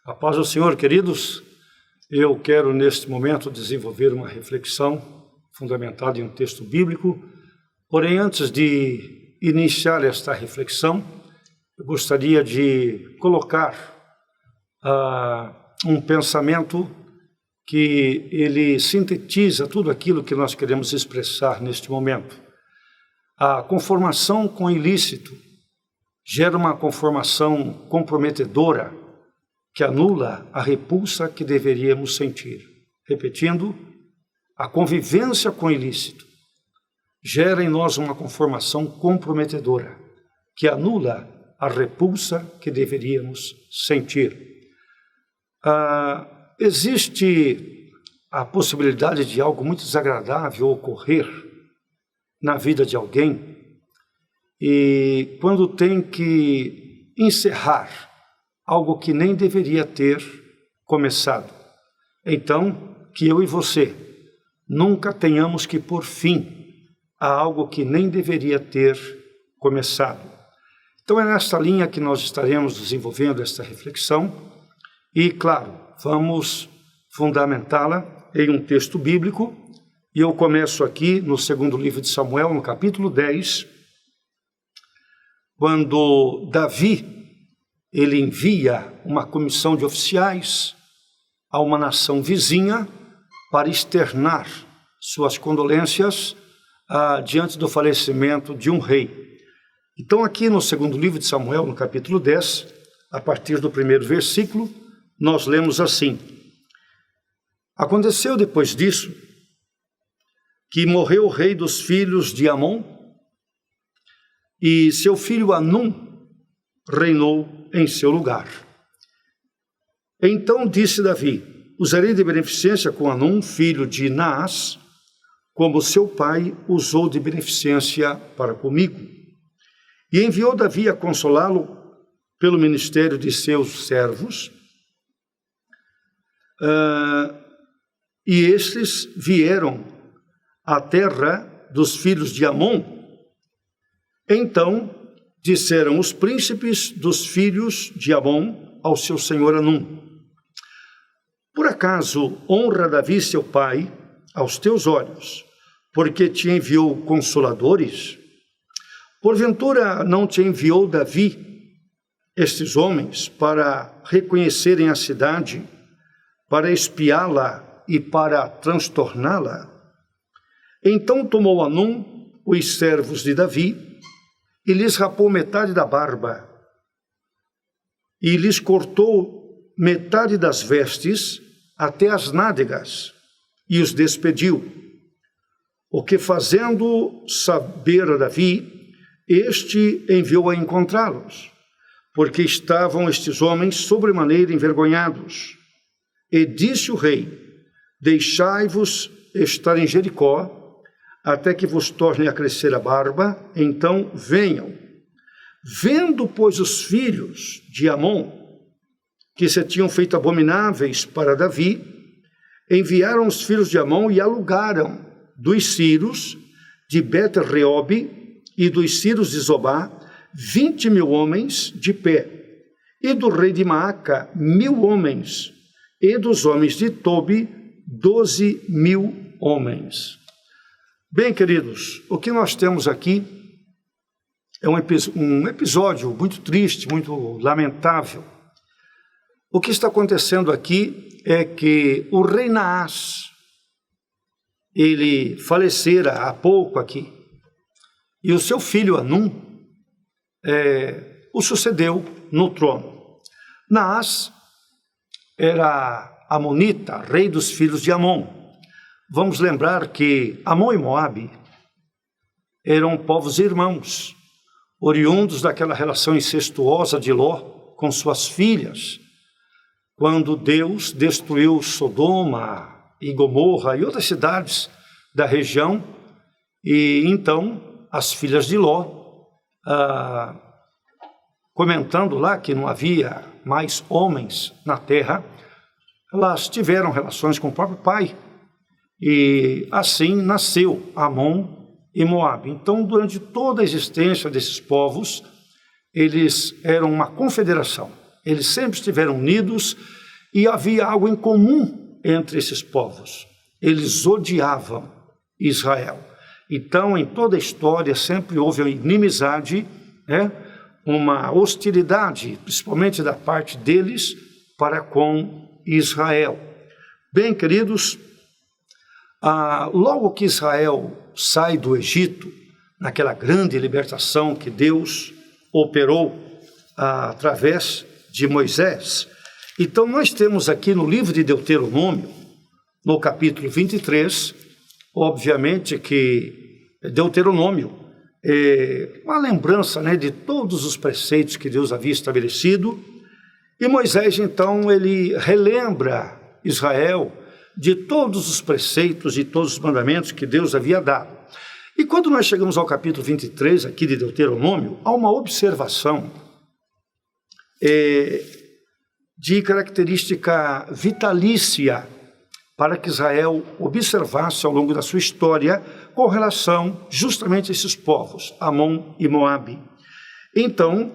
A paz do Senhor, queridos. Eu quero, neste momento, desenvolver uma reflexão fundamentada em um texto bíblico. Porém, antes de iniciar esta reflexão, eu gostaria de colocar um pensamento que ele sintetiza tudo aquilo que nós queremos expressar neste momento. A conformação com o ilícito gera uma conformação comprometedora que anula a repulsa que deveríamos sentir. Repetindo, a convivência com o ilícito gera em nós uma conformação comprometedora que anula a repulsa que deveríamos sentir. Existe a possibilidade de algo muito desagradável ocorrer na vida de alguém e quando tem que encerrar algo que nem deveria ter começado. Então, que eu e você nunca tenhamos que pôr fim a algo que nem deveria ter começado. Então é nesta linha que nós estaremos desenvolvendo esta reflexão e, claro, vamos fundamentá-la em um texto bíblico. E eu começo aqui no segundo livro de Samuel, no capítulo 10, quando Davi ele envia uma comissão de oficiais a uma nação vizinha para externar suas condolências diante do falecimento de um rei. Então aqui no segundo livro de Samuel, no capítulo 10, a partir do primeiro versículo, nós lemos assim: Aconteceu depois disso que morreu o rei dos filhos de Amon e seu filho Anum reinou em seu lugar. Então disse Davi: Usarei de beneficência com Anum, filho de Naás, como seu pai usou de beneficência para comigo. E enviou Davi a consolá-lo pelo ministério de seus servos, e estes vieram à terra dos filhos de Amon. Então disseram os príncipes dos filhos de Amon ao seu senhor Anum: Por acaso honra Davi seu pai aos teus olhos, porque te enviou consoladores? Porventura não te enviou Davi estes homens para reconhecerem a cidade, para espiá-la e para transtorná-la? Então tomou Anum os servos de Davi e lhes rapou metade da barba, e lhes cortou metade das vestes até as nádegas, e os despediu. O que fazendo saber a Davi, este enviou a encontrá-los, porque estavam estes homens sobremaneira envergonhados. E disse o rei: Deixai-vos estar em Jericó, até que vos torne a crescer a barba, então venham. Vendo, pois, os filhos de Amon, que se tinham feito abomináveis para Davi, enviaram os filhos de Amon e alugaram dos sírios de Bet-Reobe e dos sírios de Zobá 20.000 homens de pé, e do rei de Maaca 1.000 homens, e dos homens de Tobi 12.000 homens. Bem, queridos, o que nós temos aqui é um episódio muito triste, muito lamentável. O que está acontecendo aqui é que o rei Naás, ele falecera há pouco aqui, e o seu filho Anum o sucedeu no trono. Naás era amonita, rei dos filhos de Amon. Vamos lembrar que Amon e Moabe eram povos irmãos, oriundos daquela relação incestuosa de Ló com suas filhas, quando Deus destruiu Sodoma e Gomorra e outras cidades da região, e então as filhas de Ló, comentando lá que não havia mais homens na terra, elas tiveram relações com o próprio pai, e assim nasceu Amon e Moabe. Então, durante toda a existência desses povos, eles eram uma confederação. Eles sempre estiveram unidos e havia algo em comum entre esses povos. Eles odiavam Israel. Então, em toda a história, sempre houve uma inimizade, uma hostilidade, principalmente da parte deles, para com Israel. Bem, queridos, logo que Israel sai do Egito, naquela grande libertação que Deus operou através de Moisés, então nós temos aqui no livro de Deuteronômio, no capítulo 23, obviamente que Deuteronômio é uma lembrança, de todos os preceitos que Deus havia estabelecido, e Moisés então ele relembra Israel de todos os preceitos e todos os mandamentos que Deus havia dado. E quando nós chegamos ao capítulo 23 aqui de Deuteronômio, há uma observação de característica vitalícia para que Israel observasse ao longo da sua história com relação justamente a esses povos, Amon e Moabe. Então,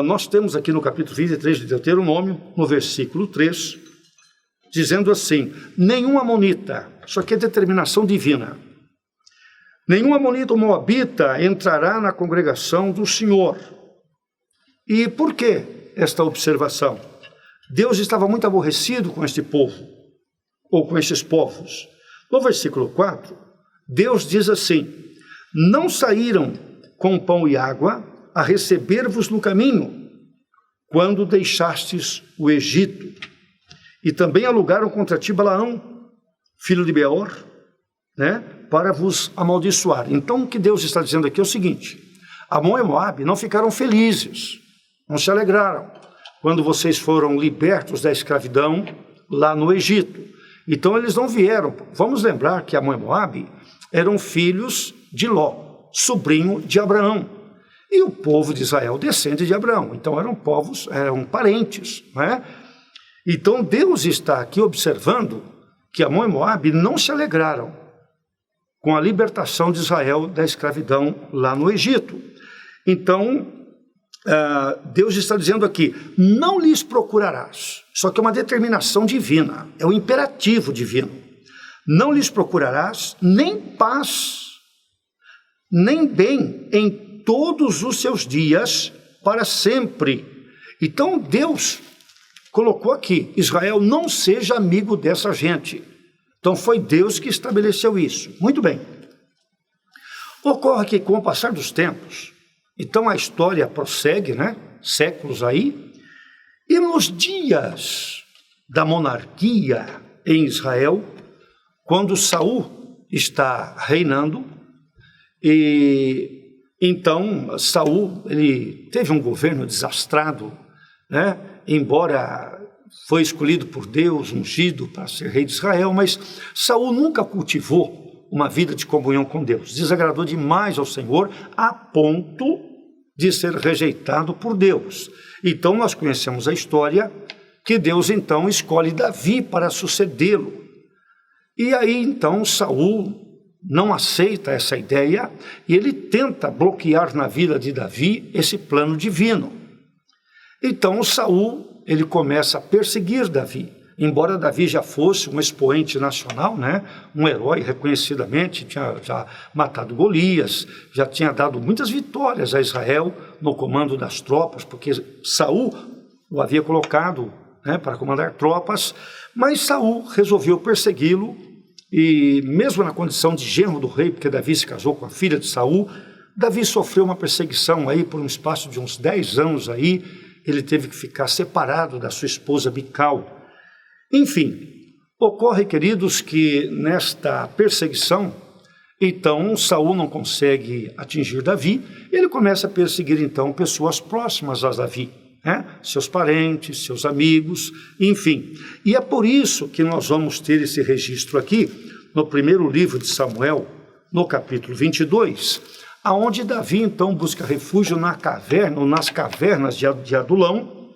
nós temos aqui no capítulo 23 de Deuteronômio, no versículo 3, dizendo assim: nenhum amonita, isso aqui é determinação divina, nenhum amonita ou moabita entrará na congregação do Senhor. E por que esta observação? Deus estava muito aborrecido com este povo, ou com estes povos. No versículo 4, Deus diz assim: não saíram com pão e água a receber-vos no caminho, quando deixastes o Egito. E também alugaram contra ti Balaão, filho de Beor, para vos amaldiçoar. Então, o que Deus está dizendo aqui é o seguinte: Amon e Moabe não ficaram felizes, não se alegraram, quando vocês foram libertos da escravidão lá no Egito. Então, eles não vieram. Vamos lembrar que Amon e Moabe eram filhos de Ló, sobrinho de Abraão. E o povo de Israel descende de Abraão. Então, eram parentes, Então, Deus está aqui observando que Amon e Moabe não se alegraram com a libertação de Israel da escravidão lá no Egito. Então, Deus está dizendo aqui: não lhes procurarás. Só que é uma determinação divina, é um imperativo divino. Não lhes procurarás nem paz, nem bem em todos os seus dias para sempre. Então, Deus colocou aqui: Israel não seja amigo dessa gente. Então foi Deus que estabeleceu isso. Muito bem. Ocorre que com o passar dos tempos, então a história prossegue, séculos aí, e nos dias da monarquia em Israel, quando Saul está reinando, e então Saul ele teve um governo desastrado, embora foi escolhido por Deus, ungido para ser rei de Israel, mas Saul nunca cultivou uma vida de comunhão com Deus. Desagradou demais ao Senhor, a ponto de ser rejeitado por Deus. Então nós conhecemos a história que Deus então escolhe Davi para sucedê-lo. E aí então Saul não aceita essa ideia e ele tenta bloquear na vida de Davi esse plano divino. Então Saul ele começa a perseguir Davi, embora Davi já fosse um expoente nacional, um herói reconhecidamente, tinha já matado Golias, já tinha dado muitas vitórias a Israel no comando das tropas, porque Saul o havia colocado para comandar tropas, mas Saul resolveu persegui-lo, e mesmo na condição de genro do rei, porque Davi se casou com a filha de Saul, Davi sofreu uma perseguição aí por um espaço de uns 10 anos aí. Ele teve que ficar separado da sua esposa Mical. Enfim, ocorre, queridos, que nesta perseguição, então Saul não consegue atingir Davi, ele começa a perseguir então pessoas próximas a Davi, seus parentes, seus amigos, enfim. E é por isso que nós vamos ter esse registro aqui, no primeiro livro de Samuel, no capítulo 22, aonde Davi então busca refúgio nas cavernas de Adulão,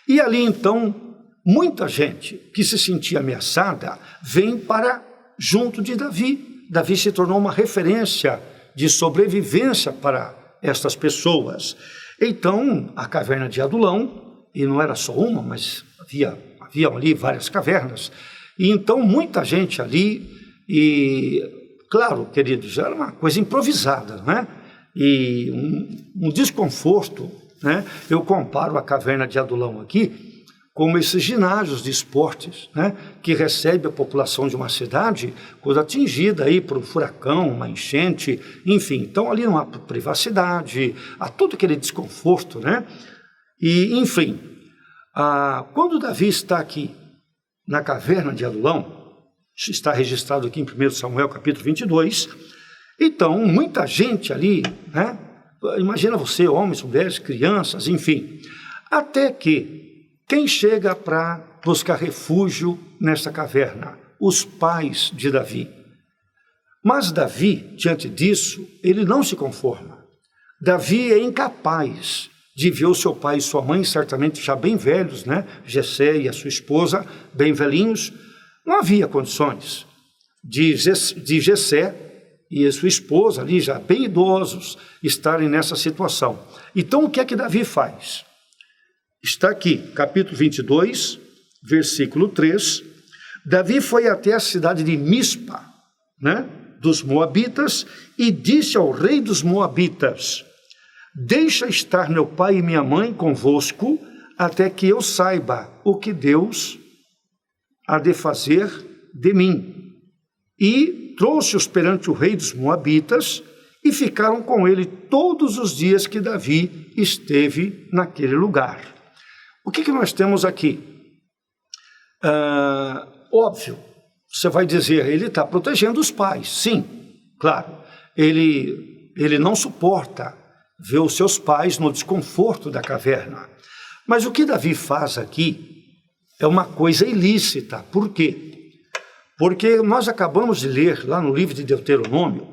e ali então muita gente que se sentia ameaçada vem para junto de Davi. Davi se tornou uma referência de sobrevivência para estas pessoas. Então a caverna de Adulão e não era só uma, mas havia ali várias cavernas, e então muita gente ali, e claro, queridos, era uma coisa improvisada, né? E um desconforto, né? Eu comparo a caverna de Adulão aqui como esses ginásios de esportes, né, que recebe a população de uma cidade quando atingida aí por um furacão, uma enchente, enfim. Então ali não há privacidade, há todo aquele desconforto, né? E, enfim, quando Davi está aqui na caverna de Adulão, está registrado aqui em 1 Samuel capítulo 22, então muita gente ali, né? Imagina você, homens, mulheres, crianças, enfim, até que quem chega para buscar refúgio nesta caverna? Os pais de Davi. Mas Davi, diante disso, ele não se conforma. Davi é incapaz de ver o seu pai e sua mãe, certamente já bem velhos, né? Jessé e a sua esposa, bem velhinhos. Não havia condições de Jessé e a sua esposa ali, já bem idosos, estarem nessa situação. Então, o que é que Davi faz? Está aqui, capítulo 22, versículo 3. Davi foi até a cidade de Mispa, né, dos Moabitas, e disse ao rei dos Moabitas: deixa estar meu pai e minha mãe convosco, até que eu saiba o que Deus há de fazer de mim. E trouxe-os perante o rei dos Moabitas, e ficaram com ele todos os dias que Davi esteve naquele lugar. O que nós temos aqui? Óbvio, você vai dizer, ele está protegendo os pais. Sim, claro. Ele não suporta ver os seus pais no desconforto da caverna. Mas o que Davi faz aqui é uma coisa ilícita. Por quê? Porque nós acabamos de ler lá no livro de Deuteronômio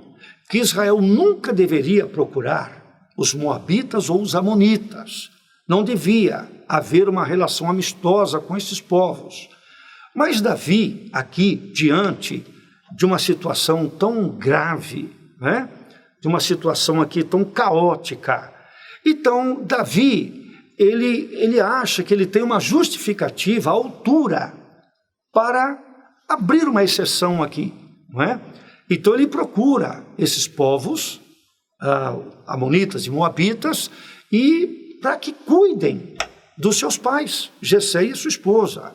que Israel nunca deveria procurar os moabitas ou os amonitas. Não devia haver uma relação amistosa com esses povos. Mas Davi, aqui, diante de uma situação tão grave, né? De uma situação aqui tão caótica, então Davi, ele acha que ele tem uma justificativa à altura para abrir uma exceção aqui, não é? Então ele procura esses povos, amonitas e moabitas, e para que cuidem dos seus pais, Jessé e sua esposa.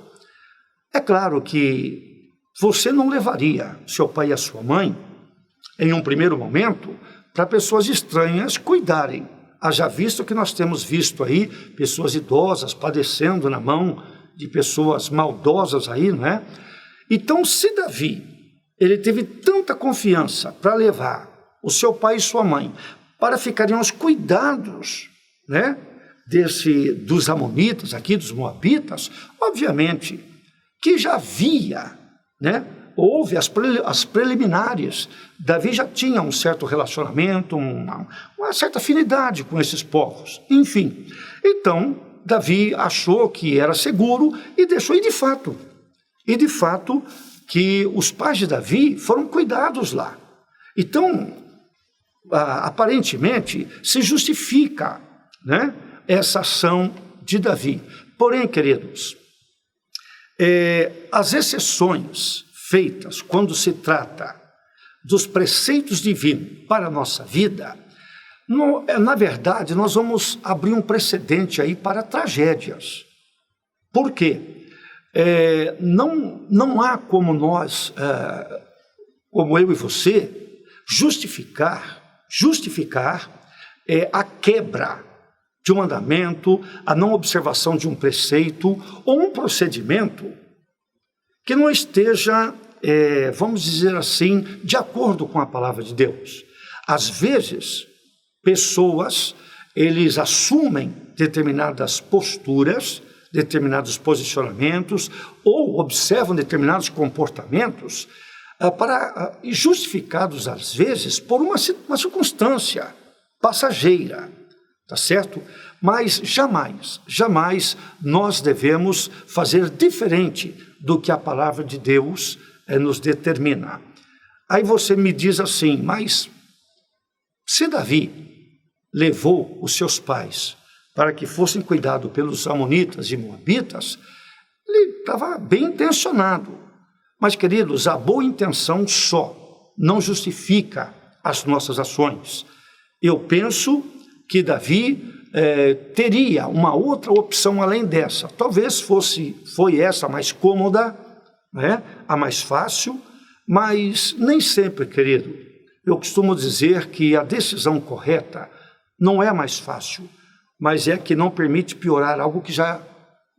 É claro que você não levaria seu pai e a sua mãe, em um primeiro momento, para pessoas estranhas cuidarem. Haja visto que nós temos visto aí pessoas idosas padecendo na mão de pessoas maldosas aí, não é? Então, se Davi, ele teve tanta confiança para levar o seu pai e sua mãe para ficarem aos cuidados, né, dos amonitas, aqui dos moabitas, obviamente que já havia, né, houve as preliminares. Davi já tinha um certo relacionamento, uma certa afinidade com esses povos, enfim. Então, Davi achou que era seguro e deixou, e de fato, que os pais de Davi foram cuidados lá. Então, aparentemente, se justifica, né, essa ação de Davi. Porém, queridos, as exceções feitas quando se trata dos preceitos divinos para a nossa vida, na verdade, nós vamos abrir um precedente aí para tragédias. Por quê? Não há como nós, como eu e você, justificar a quebra de um mandamento, a não observação de um preceito ou um procedimento que não esteja, vamos dizer assim, de acordo com a palavra de Deus. Às vezes, pessoas, eles assumem determinadas posturas, determinados posicionamentos, ou observam determinados comportamentos, justificados, às vezes, por uma circunstância passageira, tá certo? Mas jamais nós devemos fazer diferente do que a palavra de Deus nos determina. Aí você me diz assim, mas se Davi levou os seus pais para que fossem cuidados pelos amonitas e moabitas, ele estava bem intencionado. Mas, queridos, a boa intenção só não justifica as nossas ações. Eu penso que Davi teria uma outra opção além dessa. Talvez foi essa a mais cômoda, né? A mais fácil, mas nem sempre, querido. Eu costumo dizer que a decisão correta não é a mais fácil, mas é a que não permite piorar algo que já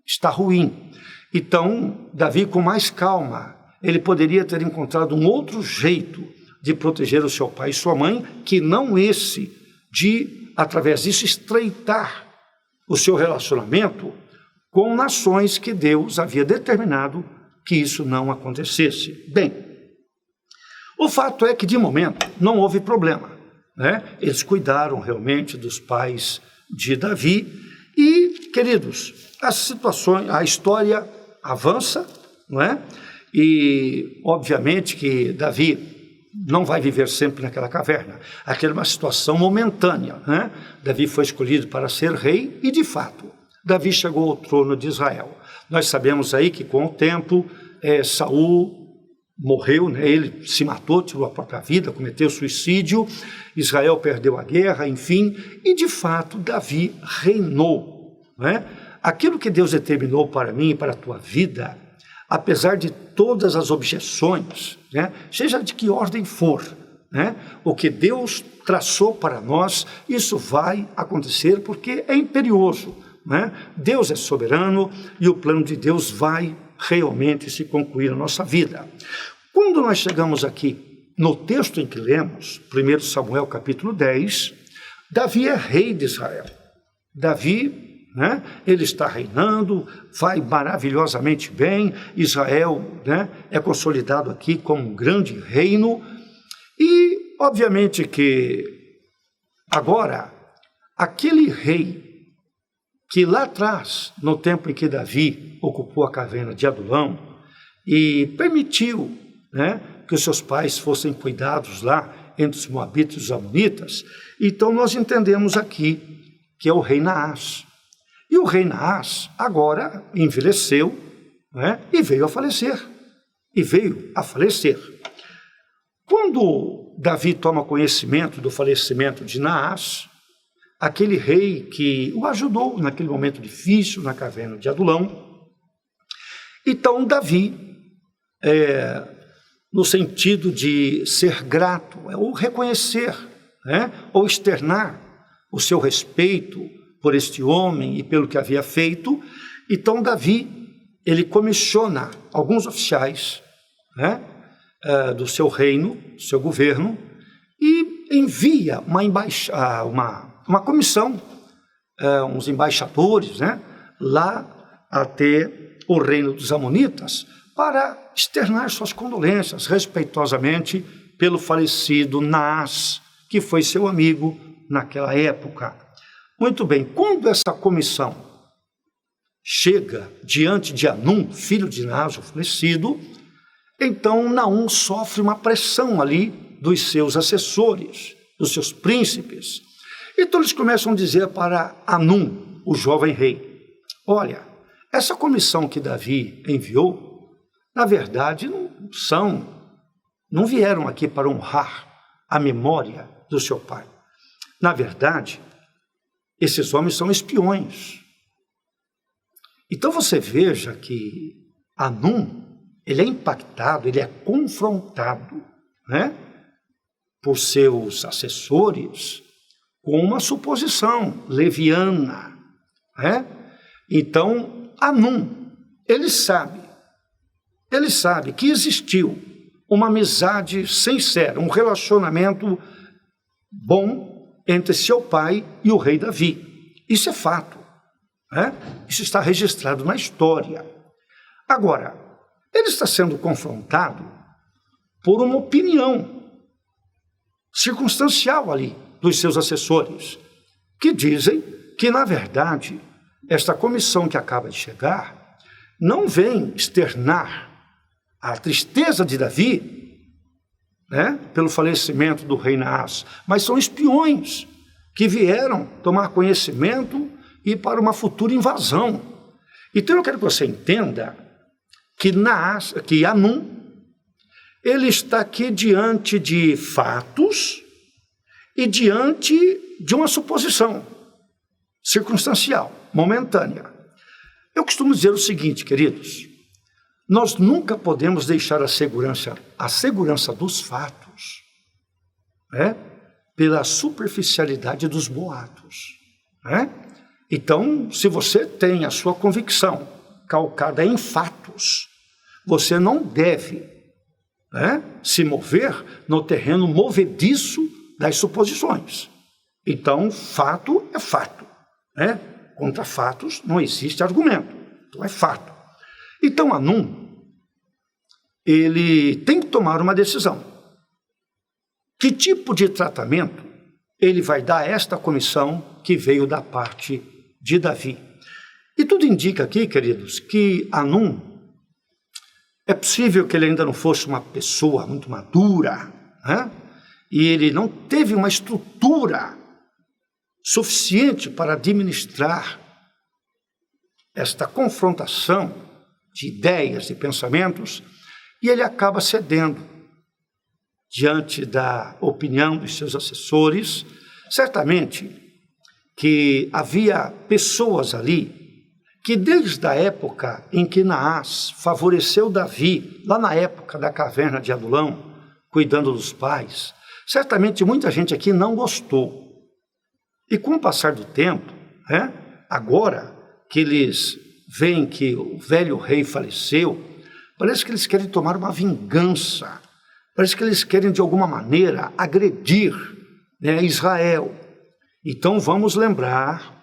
está ruim. Então, Davi, com mais calma, ele poderia ter encontrado um outro jeito de proteger o seu pai e sua mãe, que não esse de, através disso, estreitar o seu relacionamento com nações que Deus havia determinado que isso não acontecesse. Bem, o fato é que, de momento, não houve problema, né? Eles cuidaram realmente dos pais de Davi e, queridos, a história avança, não é? E, obviamente, que Davi não vai viver sempre naquela caverna. Aquela é uma situação momentânea, né? Davi foi escolhido para ser rei e, de fato, Davi chegou ao trono de Israel. Nós sabemos aí que, com o tempo, Saul morreu, né? Ele se matou, tirou a própria vida, cometeu suicídio, Israel perdeu a guerra, enfim, e, de fato, Davi reinou, né? Aquilo que Deus determinou para mim e para a tua vida, apesar de todas as objeções, né, seja de que ordem for, né, o que Deus traçou para nós, isso vai acontecer porque é imperioso, né? Deus é soberano e o plano de Deus vai realmente se concluir na nossa vida. Quando nós chegamos aqui no texto em que lemos, 1 Samuel capítulo 10, Davi é rei de Israel. Davi, né, ele está reinando, vai maravilhosamente bem. Israel, né, é consolidado aqui como um grande reino. E, obviamente, que agora, aquele rei que lá atrás, no tempo em que Davi ocupou a caverna de Adulão e permitiu, né, que os seus pais fossem cuidados lá entre os moabitas e os amonitas, então nós entendemos aqui que é o rei Naás. E o rei Naás agora envelheceu, né, e veio a falecer. Quando Davi toma conhecimento do falecimento de Naás, aquele rei que o ajudou naquele momento difícil na caverna de Adulão, então Davi, no sentido de ser grato, ou reconhecer, né, ou externar o seu respeito por este homem e pelo que havia feito, então Davi, ele comissiona alguns oficiais, né, do seu reino, do seu governo, e envia uma comissão, uns embaixadores, né, lá até o reino dos amonitas, para externar suas condolências respeitosamente pelo falecido Naás, que foi seu amigo naquela época. Muito bem, quando essa comissão chega diante de Anum, filho de Naás, o falecido, então Naum sofre uma pressão ali dos seus assessores, dos seus príncipes. Então eles começam a dizer para Anum, o jovem rei: olha, essa comissão que Davi enviou, na verdade não vieram aqui para honrar a memória do seu pai. Na verdade, esses homens são espiões. Então você veja que Anum, ele é impactado, ele é confrontado, né, por seus assessores com uma suposição leviana, né? Então, Anum, ele sabe que existiu uma amizade sincera, um relacionamento bom entre seu pai e o rei Davi. Isso é fato, né? Isso está registrado na história. Agora, ele está sendo confrontado por uma opinião circunstancial ali dos seus assessores, que dizem que, na verdade, esta comissão que acaba de chegar não vem externar a tristeza de Davi, né, pelo falecimento do rei Naás, mas são espiões que vieram tomar conhecimento e para uma futura invasão. Então eu quero que você entenda que Hanum, ele está aqui diante de fatos e diante de uma suposição circunstancial, momentânea. Eu costumo dizer o seguinte, queridos, nós nunca podemos deixar a segurança dos fatos, né, pela superficialidade dos boatos, né? Então, se você tem a sua convicção calcada em fatos, você não deve, né, se mover no terreno movediço das suposições. Então, fato é fato, né? Contra fatos não existe argumento, então é fato. Então, Hanum, ele tem que tomar uma decisão. Que tipo de tratamento ele vai dar a esta comissão que veio da parte de Davi? E tudo indica aqui, queridos, que Hanum, é possível que ele ainda não fosse uma pessoa muito madura, né? E ele não teve uma estrutura suficiente para administrar esta confrontação de ideias e pensamentos, e ele acaba cedendo diante da opinião dos seus assessores. Certamente que havia pessoas ali que desde a época em que Naás favoreceu Davi, lá na época da caverna de Adulão, cuidando dos pais, certamente muita gente aqui não gostou. E com o passar do tempo, né, agora que eles veem que o velho rei faleceu, parece que eles querem tomar uma vingança, parece que eles querem de alguma maneira agredir, né, Israel. Então vamos lembrar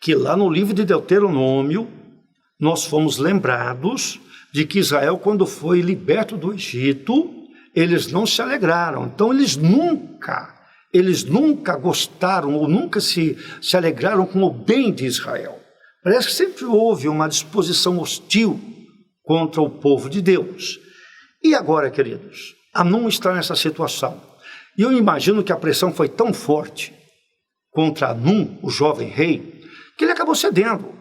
que lá no livro de Deuteronômio, nós fomos lembrados de que Israel, quando foi liberto do Egito, eles não se alegraram. Então eles nunca gostaram ou nunca se alegraram com o bem de Israel. Parece que sempre houve uma disposição hostil contra o povo de Deus. E agora, queridos, Hanum está nessa situação. E eu imagino que a pressão foi tão forte contra Hanum, o jovem rei, que ele acabou cedendo.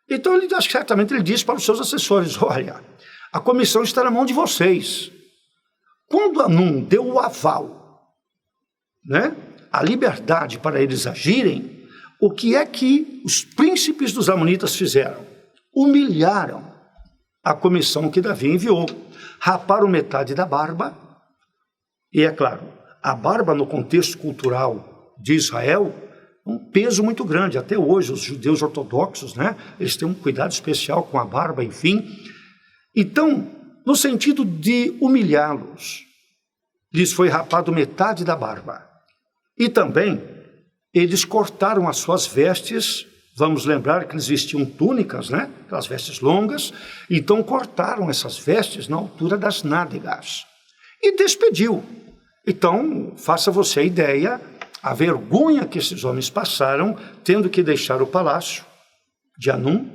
Então, certamente ele disse para os seus assessores, olha, a comissão está na mão de vocês. Quando Hanum deu o aval, né, a liberdade para eles agirem, o que é que os príncipes dos amonitas fizeram? Humilharam a comissão que Davi enviou, raparam metade da barba, e é claro, a barba no contexto cultural de Israel, um peso muito grande. Até hoje, os judeus ortodoxos, né, eles têm um cuidado especial com a barba, enfim. Então, no sentido de humilhá-los, lhes foi rapado metade da barba. E também, eles cortaram as suas vestes. Vamos lembrar que eles vestiam túnicas, né, aquelas vestes longas. Então, cortaram essas vestes na altura das nádegas. E despediu. Então, faça você a ideia, a vergonha que esses homens passaram, tendo que deixar o palácio de Hanum,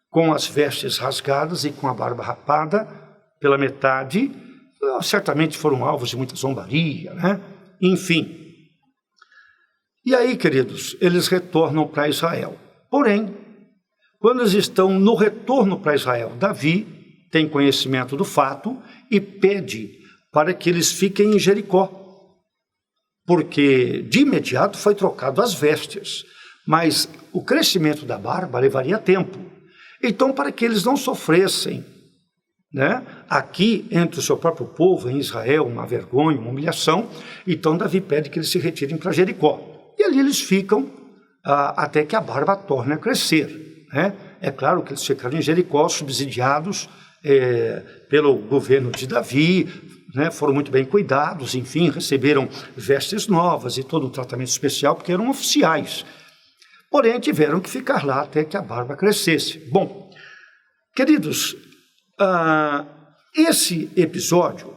com as vestes rasgadas e com a barba rapada pela metade. Certamente foram alvos de muita zombaria, né? Enfim. E aí, queridos, eles retornam para Israel. Porém, quando eles estão no retorno para Israel, Davi tem conhecimento do fato e pede para que eles fiquem em Jericó, porque de imediato foi trocado as vestes, mas o crescimento da barba levaria tempo. Então, para que eles não sofressem, né, aqui entre o seu próprio povo, em Israel, uma vergonha, uma humilhação, então Davi pede que eles se retirem para Jericó. E ali eles ficam até que a barba torne a crescer, né? É claro que eles ficaram em Jericó, subsidiados pelo governo de Davi, né, foram muito bem cuidados, enfim, receberam vestes novas e todo um tratamento especial, porque eram oficiais. Porém, tiveram que ficar lá até que a barba crescesse. Bom, queridos, esse episódio,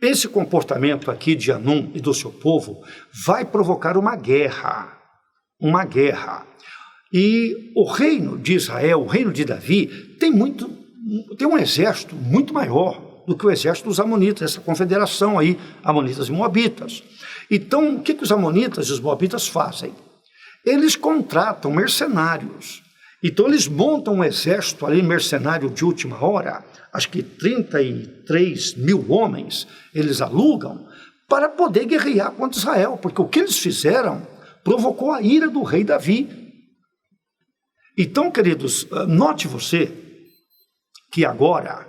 esse comportamento aqui de Hanum e do seu povo vai provocar uma guerra. E o reino de Israel, o reino de Davi, tem um exército muito maior do que o exército dos amonitas, essa confederação aí, amonitas e moabitas. Então, o que os amonitas e os moabitas fazem? eles contratam mercenários. Então eles montam um exército ali, mercenário de última hora, acho que 33 mil homens, eles alugam, para poder guerrear contra Israel, porque o que eles fizeram provocou a ira do rei Davi. Então, queridos, note você que agora,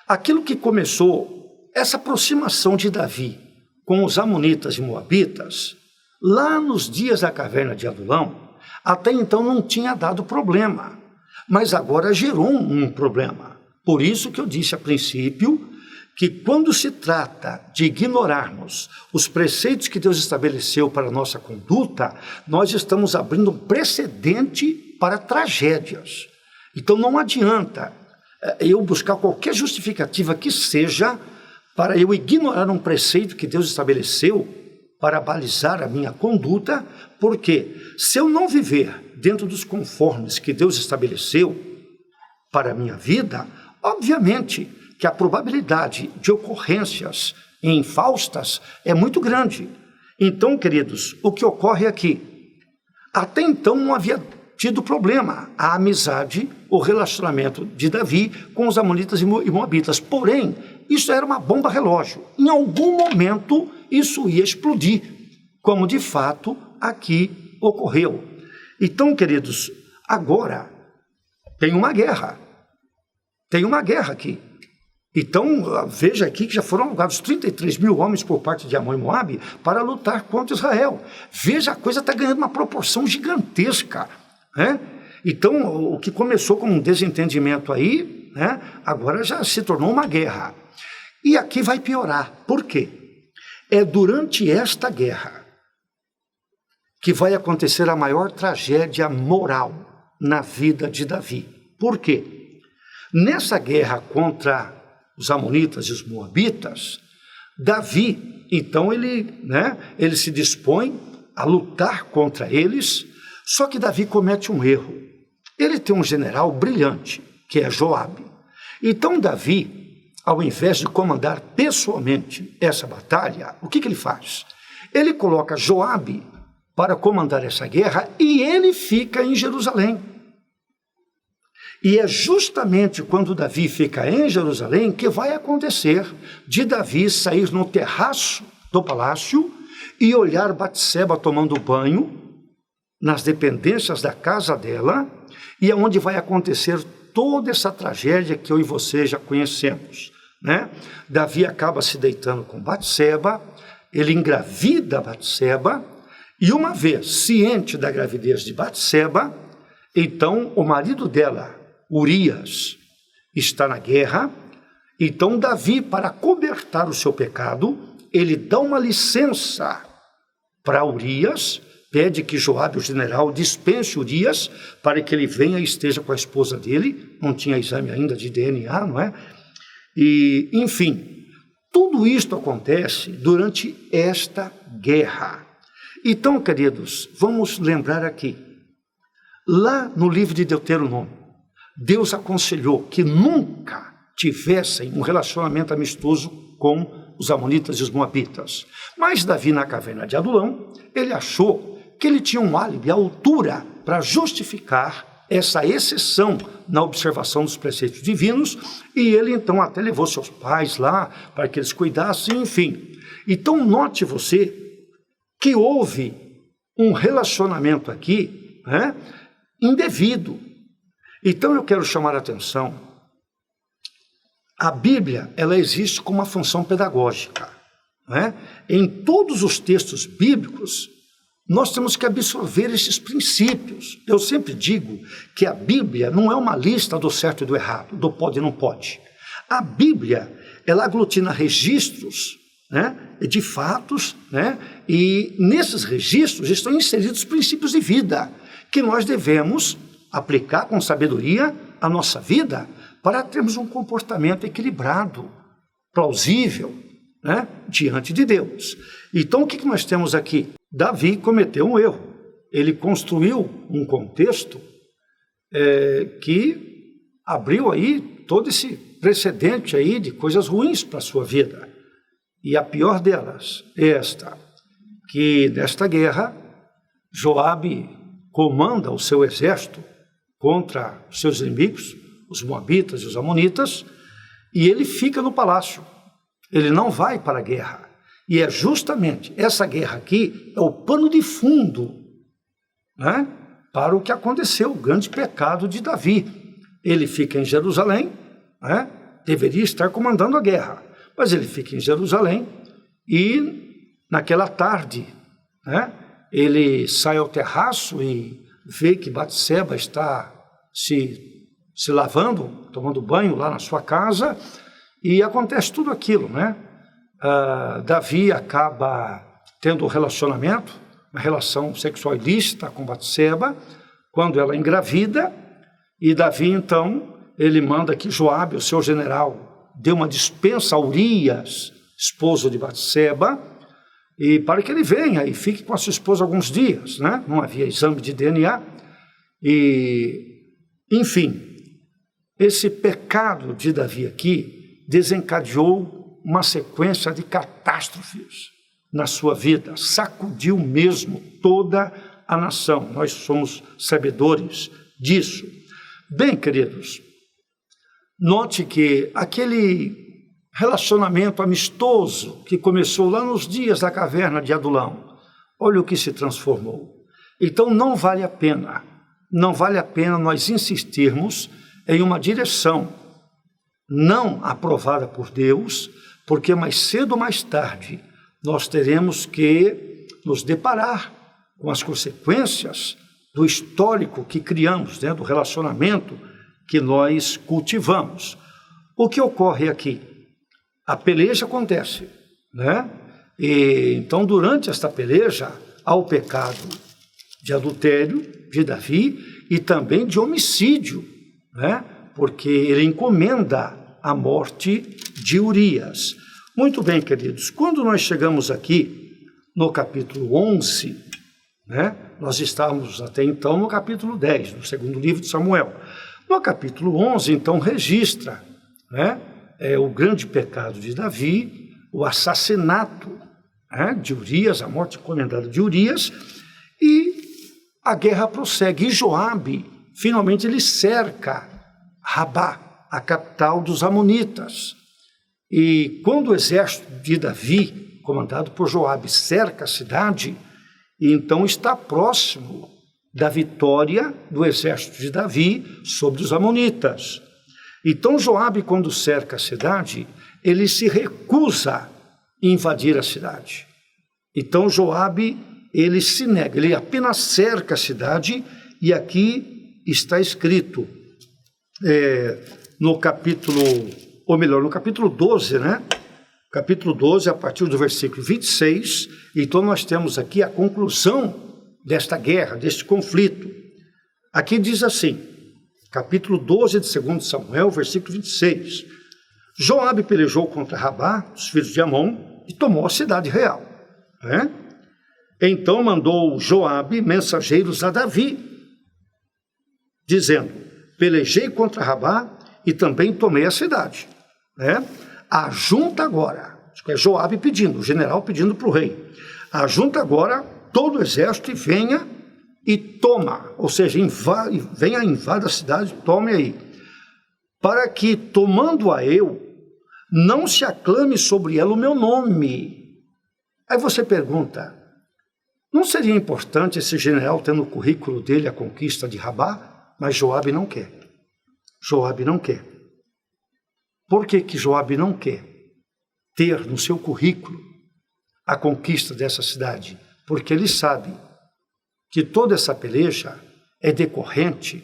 aquilo que começou, essa aproximação de Davi com os amonitas e moabitas, lá nos dias da caverna de Adulão, até então não tinha dado problema, mas agora gerou um problema. Por isso que eu disse a princípio que quando se trata de ignorarmos os preceitos que Deus estabeleceu para a nossa conduta, nós estamos abrindo um precedente para tragédias. Então não adianta eu buscar qualquer justificativa que seja para eu ignorar um preceito que Deus estabeleceu para balizar a minha conduta, porque se eu não viver dentro dos conformes que Deus estabeleceu para a minha vida, obviamente que a probabilidade de ocorrências infaustas é muito grande. Então, queridos, o que ocorre aqui? Até então não havia tido problema a amizade, o relacionamento de Davi com os amonitas e moabitas. Porém, isso era uma bomba relógio. Em algum momento, isso ia explodir, como de fato aqui ocorreu. Então, queridos, agora tem uma guerra. Tem uma guerra aqui. Então, veja aqui que já foram alugados 33 mil homens por parte de Amon e Moabe para lutar contra Israel. Veja, a coisa está ganhando uma proporção gigantesca, né? Então, o que começou como um desentendimento aí, né, agora já se tornou uma guerra. E aqui vai piorar. Por quê? É durante esta guerra que vai acontecer a maior tragédia moral na vida de Davi. Por quê? Nessa guerra contra os amonitas e os moabitas, Davi, então ele se dispõe a lutar contra eles, só que Davi comete um erro. Ele tem um general brilhante, que é Joabe. Então Davi, ao invés de comandar pessoalmente essa batalha, o que ele faz? Ele coloca Joabe para comandar essa guerra e ele fica em Jerusalém. E é justamente quando Davi fica em Jerusalém que vai acontecer de Davi sair no terraço do palácio e olhar Batseba tomando banho nas dependências da casa dela, e é onde vai acontecer toda essa tragédia que eu e você já conhecemos, né? Davi acaba se deitando com Batseba, ele engravida Batseba, e uma vez ciente da gravidez de Batseba, então o marido dela, Urias, está na guerra. Então Davi, para cobertar o seu pecado, ele dá uma licença para Urias, pede que Joabe, o general, dispense Urias para que ele venha e esteja com a esposa dele. Não tinha exame ainda de DNA, não é? E, enfim, tudo isto acontece durante esta guerra. Então, queridos, vamos lembrar aqui, lá no livro de Deuteronômio, Deus aconselhou que nunca tivessem um relacionamento amistoso com os amonitas e os moabitas. Mas Davi, na caverna de Adulão, ele achou que ele tinha um álibi à altura para justificar essa exceção na observação dos preceitos divinos, e ele então até levou seus pais lá para que eles cuidassem, enfim. Então note você que houve um relacionamento aqui, né, indevido. Então eu quero chamar a atenção, a Bíblia, ela existe com uma função pedagógica, né? Em todos os textos bíblicos, nós temos que absorver esses princípios. Eu sempre digo que a Bíblia não é uma lista do certo e do errado, do pode e não pode. A Bíblia, ela aglutina registros, né, de fatos, né, e nesses registros estão inseridos princípios de vida que nós devemos aplicar com sabedoria a nossa vida para termos um comportamento equilibrado, plausível, né, diante de Deus. Então, o que nós temos aqui? Davi cometeu um erro. Ele construiu um contexto que abriu aí todo esse precedente aí de coisas ruins para a sua vida. E a pior delas é esta, que nesta guerra, Joabe comanda o seu exército contra os seus inimigos, os moabitas e os amonitas, e ele fica no palácio. Ele não vai para a guerra. E é justamente essa guerra aqui, é o pano de fundo, né, para o que aconteceu, o grande pecado de Davi. Ele fica em Jerusalém, né, deveria estar comandando a guerra, mas ele fica em Jerusalém e naquela tarde, né, ele sai ao terraço e vê que Batseba está se lavando, tomando banho lá na sua casa, e acontece tudo aquilo, né? Davi acaba tendo um relacionamento, uma relação sexual ilícita com Batseba, quando ela engravida, e Davi, então, ele manda que Joabe, o seu general, dê uma dispensa a Urias, esposo de Batseba, e para que ele venha e fique com a sua esposa alguns dias, né? Não havia exame de DNA, e, enfim, esse pecado de Davi aqui desencadeou uma sequência de catástrofes na sua vida, sacudiu mesmo toda a nação. Nós somos sabedores disso. Bem, queridos, note que aquele relacionamento amistoso que começou lá nos dias da caverna de Adulão, olha o que se transformou. Então não vale a pena nós insistirmos em uma direção não aprovada por Deus, porque mais cedo ou mais tarde nós teremos que nos deparar com as consequências do histórico que criamos, né, do relacionamento que nós cultivamos. O que ocorre aqui? A peleja acontece, né? E então, durante esta peleja, há o pecado de adultério de Davi e também de homicídio, né? Porque ele encomenda a morte de Urias. Muito bem, queridos, quando nós chegamos aqui no capítulo 11, né? Nós estávamos até então no capítulo 10, no segundo livro de Samuel. No capítulo 11, então, registra, né, o grande pecado de Davi, o assassinato, né, de Urias, a morte encomendada de Urias, e a guerra prossegue. E Joabe, finalmente, ele cerca Rabá, a capital dos amonitas. E quando o exército de Davi, comandado por Joabe, cerca a cidade, então está próximo da vitória do exército de Davi sobre os amonitas. Então Joabe, quando cerca a cidade, ele se recusa a invadir a cidade. Então Joabe, ele se nega, ele apenas cerca a cidade, e aqui está escrito, no capítulo 12, né? Capítulo 12, a partir do versículo 26, então nós temos aqui a conclusão desta guerra, deste conflito. Aqui diz assim, capítulo 12 de 2 Samuel, versículo 26. Joabe pelejou contra Rabá, os filhos de Amon, e tomou a cidade real, né? Então mandou Joabe mensageiros a Davi, dizendo, pelejei contra Rabá e também tomei a cidade, né? Ajunta agora, acho que é Joabe pedindo, o general pedindo para o rei, ajunta agora todo o exército e venha e toma, ou seja, venha, invada a cidade, tome aí, para que, tomando-a eu, não se aclame sobre ela o meu nome. Aí você pergunta, não seria importante esse general ter no currículo dele a conquista de Rabá? Mas Joabe não quer. Joabe não quer. Por que que Joabe não quer ter no seu currículo a conquista dessa cidade? Porque ele sabe que toda essa peleja é decorrente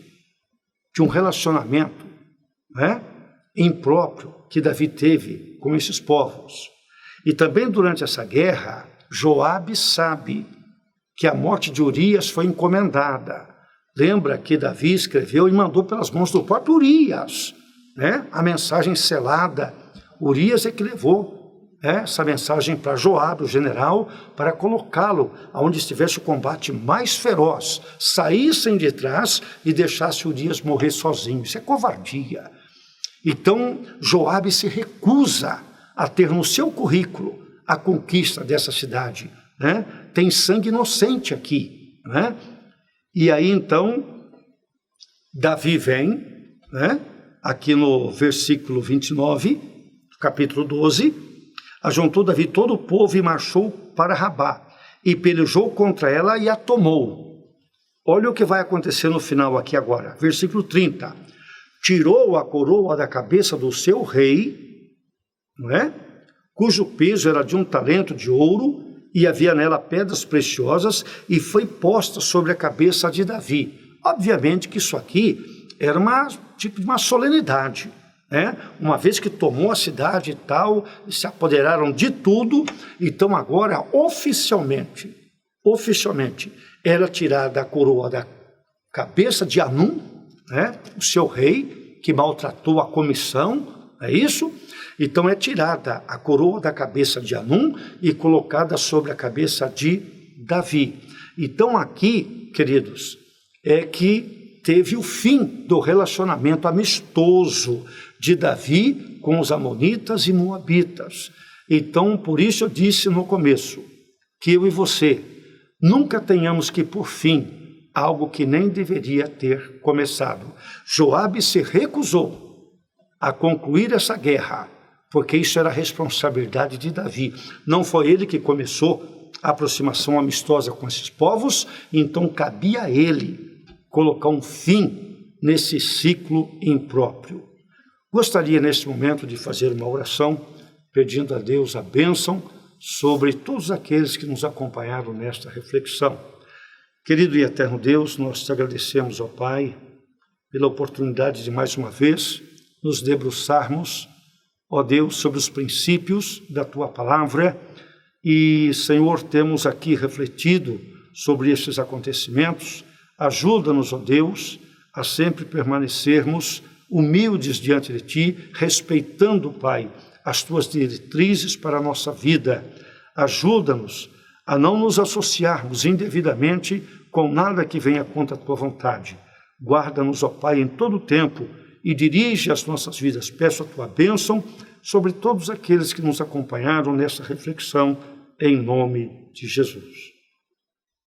de um relacionamento, né, impróprio que Davi teve com esses povos. E também durante essa guerra, Joabe sabe que a morte de Urias foi encomendada. Lembra que Davi escreveu e mandou pelas mãos do próprio Urias, né, a mensagem selada. Urias é que levou essa mensagem para Joabe, o general, para colocá-lo onde estivesse o combate mais feroz, saíssem de trás e deixasse Urias morrer sozinho. Isso é covardia. Então, Joabe se recusa a ter no seu currículo a conquista dessa cidade, né? Tem sangue inocente aqui, né? E aí então, Davi vem, né? Aqui no versículo 29, capítulo 12, ajuntou Davi todo o povo e marchou para Rabá, e pelejou contra ela e a tomou. Olha o que vai acontecer no final aqui agora, versículo 30. Tirou a coroa da cabeça do seu rei, não é? Cujo peso era de 1 talento de ouro, e havia nela pedras preciosas, e foi posta sobre a cabeça de Davi. Obviamente que isso aqui era tipo de uma solenidade, né? Uma vez que tomou a cidade e tal, se apoderaram de tudo, então agora oficialmente, era tirada a coroa da cabeça de Hanum, né? O seu rei, que maltratou a comissão, é isso? Então é tirada a coroa da cabeça de Hanum e colocada sobre a cabeça de Davi. Então aqui, queridos, é que teve o fim do relacionamento amistoso de Davi com os amonitas e moabitas. Então, por isso eu disse no começo, que eu e você nunca tenhamos que pôr fim a algo que nem deveria ter começado. Joabe se recusou a concluir essa guerra, porque isso era responsabilidade de Davi. Não foi ele que começou a aproximação amistosa com esses povos, então cabia a ele colocar um fim nesse ciclo impróprio. Gostaria neste momento de fazer uma oração, pedindo a Deus a bênção sobre todos aqueles que nos acompanharam nesta reflexão. Querido e eterno Deus, nós te agradecemos, ó Pai, pela oportunidade de mais uma vez nos debruçarmos, ó Deus, sobre os princípios da Tua Palavra e, Senhor, temos aqui refletido sobre esses acontecimentos. Ajuda-nos, ó Deus, a sempre permanecermos humildes diante de Ti, respeitando, Pai, as Tuas diretrizes para a nossa vida. Ajuda-nos a não nos associarmos indevidamente com nada que venha contra a Tua vontade. Guarda-nos, ó Pai, em todo o tempo e dirige as nossas vidas. Peço a Tua bênção sobre todos aqueles que nos acompanharam nesta reflexão, em nome de Jesus.